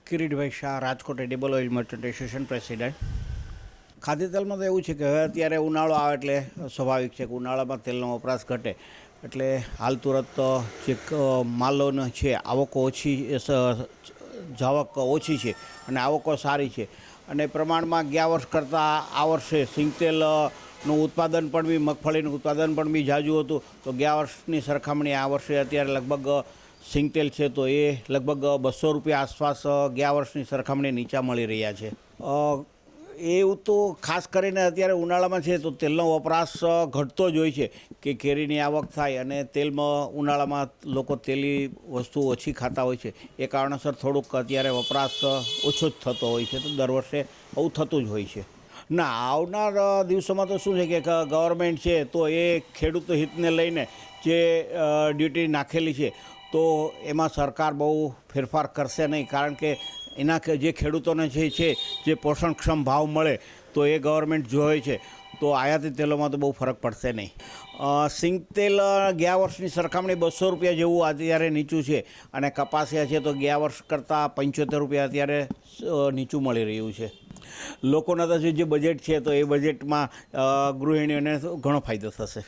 Kiritbhai Shah, Rajkot edible oil merchant association president. ખાદ્યતેલમાં તો એવું છે કે હવે અત્યારે ઉનાળો આવે એટલે સ્વાભાવિક છે કે ઉનાળામાં તેલનો વપરાશ ઘટે, એટલે હાલ તુરત જે માલોનો છે આવકો ઓછી, જાવક ઓછી છે અને આવકો સારી છે, અને પ્રમાણમાં ગયા વર્ષ કરતાં આ વર્ષે સિંગતેલનું ઉત્પાદન પણ બી, મગફળીનું ઉત્પાદન પણ બી ઝાઝું હતું. તો ગયા વર્ષની સરખામણીએ આ વર્ષે અત્યારે લગભગ સિંગતેલ છે તો એ લગભગ 200 રૂપિયા આસપાસ ગયા વર્ષની સરખામણીએ નીચા મળી રહ્યા છે. એવું તો ખાસ કરીને અત્યારે ઉનાળામાં છે તો તેલનો વપરાશ ઘટતો જ હોય છે કે કેરીની આવક થાય અને તેલમાં ઉનાળામાં લોકો તેલી વસ્તુ ઓછી ખાતા હોય છે, એ કારણસર થોડુંક અત્યારે વપરાશ ઓછો જ થતો હોય છે. તો દર વર્ષે આવું થતું જ હોય છે. ના, આવનાર દિવસોમાં તો શું છે કે ગવર્મેન્ટ છે તો એ ખેડૂત હિતને લઈને જે ડ્યુટી નાખેલી છે તો એમાં સરકાર બહુ ફેરફાર કરશે નહીં, કારણ કે એના જે ખેડૂતોને જે પોષણક્ષમ ભાવ મળે તો એ ગવર્મેન્ટ જોવે છે. તો આયાતી તેલોમાં તો બહુ ફરક પડશે નહીં. સિંગતેલ ગયા વર્ષની સરખામણી 200 રૂપિયા જેવું અત્યારે નીચું છે, અને કપાસિયા છે તો ગયા વર્ષ કરતાં 75 રૂપિયા અત્યારે નીચું મળી રહ્યું છે. લોકોના તો જે બજેટ છે તો એ બજેટમાં ગૃહિણીઓને ઘણો ફાયદો થશે.